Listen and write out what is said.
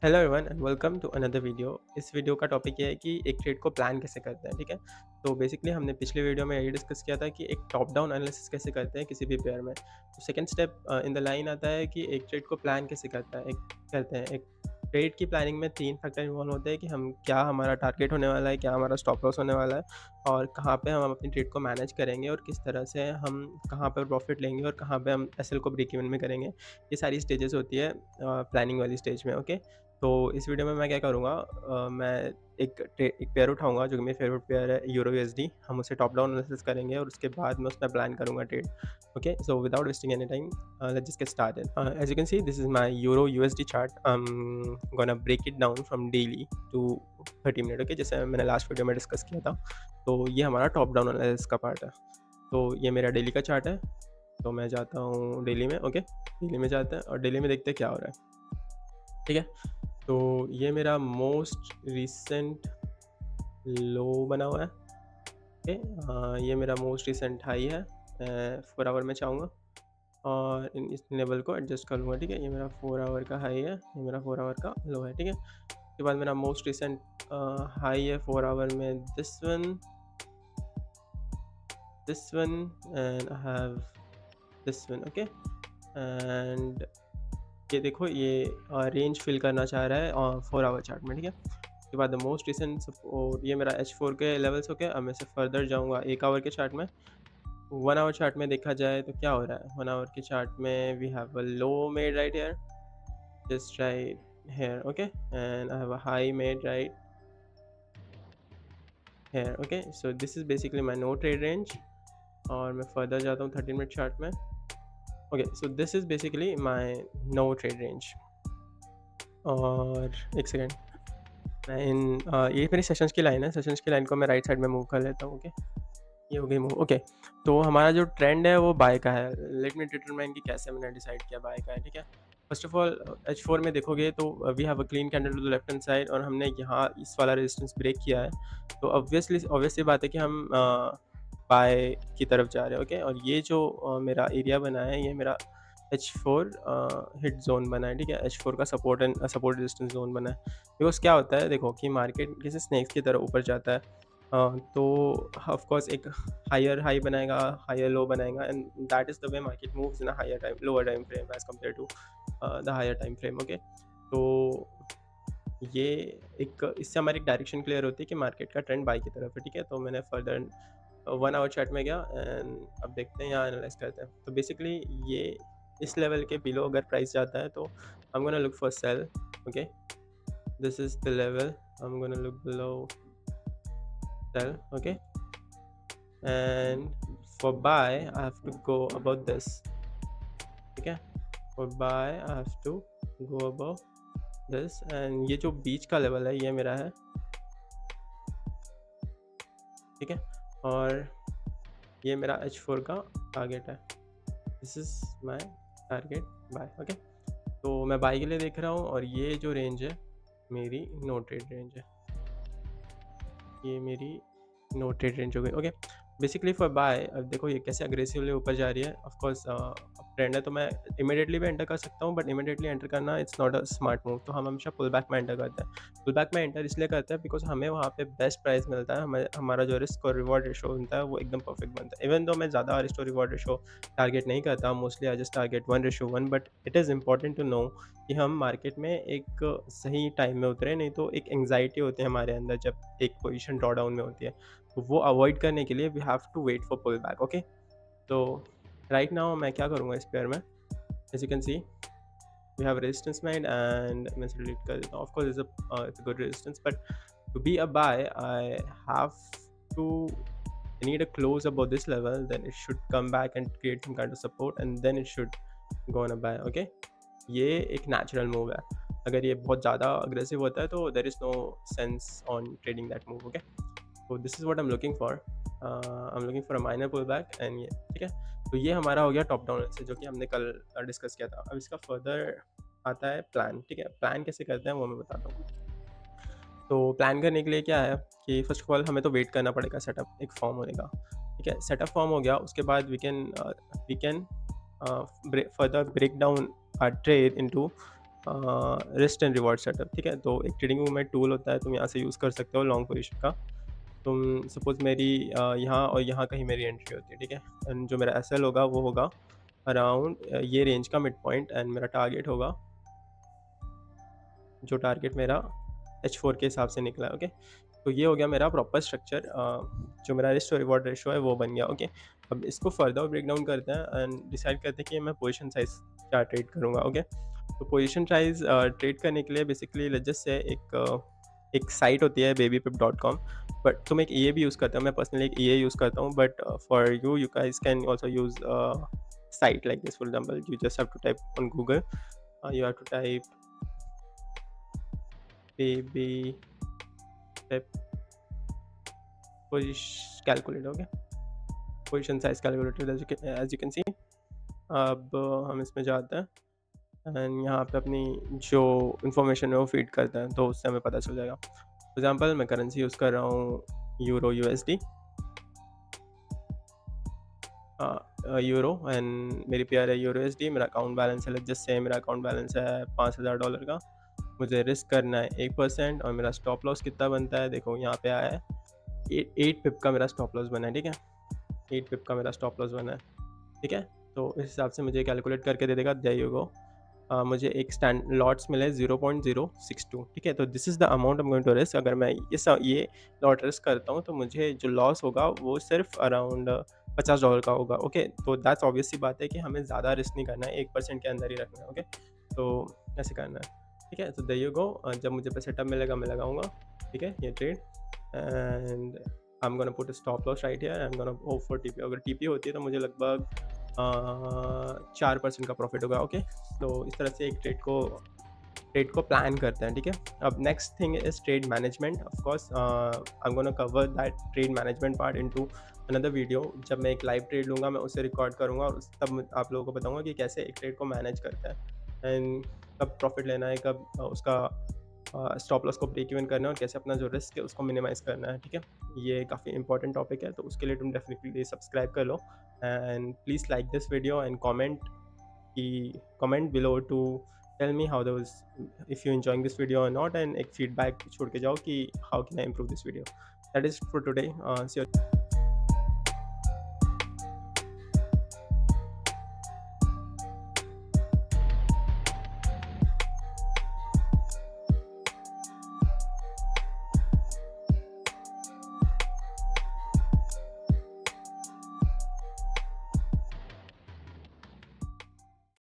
Hello everyone and welcome to another video. इस video का topic ये है कि एक ट्रेड को प्लान कैसे करते हैं, ठीक है। तो बेसिकली हमने पिछले वीडियो में यही डिस्कस किया था कि एक टॉप डाउन एनालिसिस कैसे करते हैं किसी भी पेयर में। तो second step in the line आता है कि एक ट्रेड को प्लान कैसे करता है एक करते हैं। एक ट्रेड की प्लानिंग में 3 फैक्टर इन्वॉल्व होते हैं कि हम क्या हमारा टारगेट होने वाला है, क्या हमारा स्टॉप लॉस होने वाला है और कहाँ पे हम अपनी ट्रेड को मैनेज करेंगे और किस तरह से हम कहाँ पर प्रॉफिट लेंगे और कहाँ पे हम एसएल को ब्रेक इवन में करेंगे। ये सारी स्टेजेस होती है प्लानिंग वाली स्टेज में, ओके। तो इस वीडियो में मैं क्या करूँगा, मैं एक पेयर उठाऊँगा जो कि मेरी फेवरेट पेयर है यूरो यूएसडी। हम उसे टॉप डाउन एनालिसिस करेंगे और उसके बाद मैं उसमें प्लान करूँगा trade. Okay, so without wasting any time, let's just get started. As you can see this is my euro USD chart. I am gonna break it down from daily to 30 minute, okay, जैसे मैंने last video में discuss किया था। तो ये हमारा top down analysis का part है। तो ये मेरा डेली का चार्ट है। तो मैं जाता हूँ डेली में, ओके। डेली में जाते हैं और डेली में देखते हैं क्या हो रहा है, ठीक है। तो ये मेरा मोस्ट रिसेंट लो बना हुआ है, ओके। ये मेरा मोस्ट रिसेंट हाई है। 4 आवर में चाहूँगा और इस लेवल को एडजस्ट कर लूँगा, ठीक है। ये मेरा 4 आवर का हाई है, ये मेरा 4 आवर का लो है, ठीक है। उसके बाद मेरा मोस्ट रिसेंट हाई है 4 आवर में this one and I have this one, okay. And ये देखो, ये रेंज फिल करना चाह रहा है 4 आवर चार्ट में, ठीक है। उसके बाद मोस्ट रिसेंट सपोर्ट, ये मेरा H4 के लेवल्स हो गए। अब मैं से फर्दर जाऊँगा 1 आवर के चार्ट में। 1 आवर चार्ट में देखा जाए तो क्या हो रहा है, 1 आवर के चार्ट में we have a low made right here, just right here, okay. And I have a high made right here, okay. So this is basically my no trade range. और मैं फर्दर जाता हूँ 30 minute chart में। Okay, so this is basically my no trade range. और एक second, मैं ये मेरी सेशंस की लाइन है। सेशंस की लाइन को मैं राइट साइड में मूव कर लेता हूँ, ओके। ये हो गई मूव, ओके। तो हमारा जो ट्रेंड है वो बाय का है। लेट मी डिटरमाइन कि कैसे मैंने डिसाइड किया बाय का है, ठीक है। फर्स्ट ऑफ ऑल H4 में देखोगे तो we have a clean candle to the left hand side और हमने यहाँ इस वाला रेजिस्टेंस ब्रेक किया है। तो ऑब्वियस सी बात है कि हम बाय की तरफ जा रहे हैं, ओके। और ये जो मेरा एरिया बना है, ये मेरा H4 हिट ज़ोन बना है, ठीक है। H4 का सपोर्ट रेजिस्टेंस ज़ोन बना है। बिकॉज़ क्या होता है, देखो कि मार्केट जैसे स्नेक्स की तरह ऊपर जाता है, तो ऑफ कोर्स एक हायर हाई बनाएगा, हायर लो बनाएगा and that is the way market moves in a higher time lower time frame as compare to the higher time frame, okay. तो ये एक इससे हमारी एक डायरेक्शन क्लियर होती है कि मार्केट का ट्रेंड बाय की तरफ है, ठीक है। तो मैंने फर्दर 1 आवर चार्ट में गया एंड अब देखते हैं, यहाँ एनालाइज़ करते हैं। तो बेसिकली ये इस लेवल के बिलो अगर प्राइस जाता है तो I am gonna look for sell, okay. This is the level, I am gonna look below sell, okay. And for buy I have to go above this, ठीक है। for buy I have to go above this and ये जो बीच का level है ये मेरा है, ठीक है। और ये मेरा H4 का टारगेट है। This is my target buy, okay. तो मैं बाय के लिए देख रहा हूँ और ये जो रेंज है मेरी नो ट्रेड रेंज है। ये मेरी नो ट्रेड रेंज हो गई, ओके। बेसिकली फॉर बाय अब देखो ये कैसे अग्रेसिवली ऊपर जा रही है। ऑफ कोर्स अब ट्रेंड है तो मैं इमीडिएटली भी एंटर कर सकता हूँ, बट इमीडिएटली एंटर करना it's not a smart move. तो हम हमेशा पुल बैक में एंटर करते हैं। पुल बैक में एंटर इसलिए करते हैं बिकॉज हमें वहाँ पे बेस्ट प्राइस मिलता है, हमें हमारा जो रिस्क और रिवॉर्ड रेशो बनता है वो एकदम परफेक्ट बनता है। इवन दो मैं ज़्यादा रिस्क और रिवॉर्ड रेशो टारगेट नहीं करता, mostly I just target 1:1, but it is important to know कि हम मार्केट में एक सही टाइम में उतरे, नहीं तो एक एंग्जाइटी होती है हमारे अंदर जब एक पोजीशन ड्रॉ डाउन में होती है। तो वो अवॉइड करने के लिए we have to wait for pull back, okay. तो राइट नाउ मैं क्या करूँगा इस पेयर में, as you can see we have resistance made and मैं इसे डिलीट कर देता हूँ। Of course it's a good resistance, but to be a buy I have to need a close above this level, then it should come back and create some kind of support and then it should go on a buy, okay। ये एक natural move है। अगर ये बहुत ज़्यादा aggressive होता है तो there is no sense on trading that move, okay. तो this is what I am looking for. I am looking for a minor pull back and ये, ठीक है। तो ये हमारा हो गया टॉप डाउन से, जो कि हमने कल डिस्कस किया था। अब इसका फर्दर आता है प्लान, ठीक है। प्लान कैसे करते हैं वो मैं बताता हूँ। तो प्लान करने के लिए क्या है कि फर्स्ट ऑफ ऑल हमें तो वेट करना पड़ेगा सेटअप एक फॉर्म होने का, ठीक है। सेटअप फॉर्म हो गया उसके बाद we can further break down our trade into risk and reward setup, ठीक है? तो एक ट्रेडिंग व्यू में टूल होता है, तुम यहाँ से यूज़ कर सकते हो लॉन्ग पोजीशन का। तुम सपोज़ मेरी यहाँ और यहाँ कहीं मेरी एंट्री होती है, ठीक है? एंड जो मेरा एसएल होगा वो होगा अराउंड ये रेंज का मिड पॉइंट, एंड मेरा टारगेट होगा, जो टारगेट मेरा H4 के हिसाब से निकला है, ओके? तो ये हो गया मेरा प्रॉपर स्ट्रक्चर, जो मेरा रिस्क टू रिवॉर्ड रेशियो है वो बन गया, ओके? अब इसको फर्दर ब्रेक डाउन करते हैं एंड डिसाइड करते हैं कि मैं पोजीशन साइज़ क्या ट्रेड करूँगा, ओके? तो पोजीशन साइज़ ट्रेड करने के लिए बेसिकली लेट्स जस्ट से एक साइट होती है babypip.com, बट तुम एक ईए भी यूज़ करते हो, मैं पर्सनली एक ईए यूज़ करता हूँ, but for you guys can also use site like this. For example, you just have to type on Google, you have to type baby pip position calculator, okay? Position size calculator, as you can see. अब हम इसमें जाते हैं and यहाँ पे अपनी जो information है वो फीड करते हैं, तो उससे हमें पता चल जाएगा। फॉर एग्जांपल मैं करेंसी यूज़ कर रहा हूँ यूरो यूएसडी, यूरो, एंड मेरी पेयर है यूरो यूएसडी। मेरा अकाउंट बैलेंस है, लेट्स जस्ट से मेरा अकाउंट बैलेंस है $5000 का। मुझे रिस्क करना है 1% और मेरा स्टॉप लॉस कितना बनता है, देखो यहाँ पे आया है 8 पिप का मेरा स्टॉप लॉस बना है, ठीक है? 8 पिप का मेरा स्टॉप लॉस बना है, ठीक है? तो इस हिसाब से मुझे कैलकुलेट करके दे देगा, देयर यू गो। मुझे एक स्टैंड लॉट्स मिले 0.062, ठीक है? तो this is the amount I am going to risk. अगर मैं ये लॉट रिस्क करता हूँ तो मुझे जो लॉस होगा वो सिर्फ अराउंड $50 का होगा, ओके? तो दैट्स ऑब्वियस सी बात है कि हमें ज़्यादा रिस्क नहीं करना है, 1% के अंदर ही रखना है, ओके? तो ऐसे करना है, ठीक है? तो देयर यू गो। जब मुझे पैसे तब मिलेगा मैं लगाऊँगा, ठीक है? ये trade, and I am gonna put a stop loss right here, I am gonna go for TP. अगर टीपी होती है तो मुझे लगभग 4% का प्रॉफिट होगा, ओके? तो इस तरह से एक ट्रेड को प्लान करते हैं, ठीक है? अब next thing is trade management. Of course I am gonna cover that trade management part into another video. जब मैं एक लाइव ट्रेड लूँगा मैं उसे रिकॉर्ड करूँगा और तब आप लोगों को बताऊँगा कि कैसे एक ट्रेड को मैनेज करते हैं एंड कब प्रॉफिट लेना है, कब उसका स्टॉप लॉस को ब्रेक इवन करना है और कैसे अपना जो रिस्क है उसको मिनिमाइज़ करना है, ठीक है? ये काफ़ी इंपॉर्टेंट टॉपिक है, तो उसके लिए तुम डेफिनेटली सब्सक्राइब कर लो and please like this video and comment below to tell me how those, if you enjoying this video or not, and एक feedback छोड़ के जाओ कि how can I improve this video. That is for today. See you.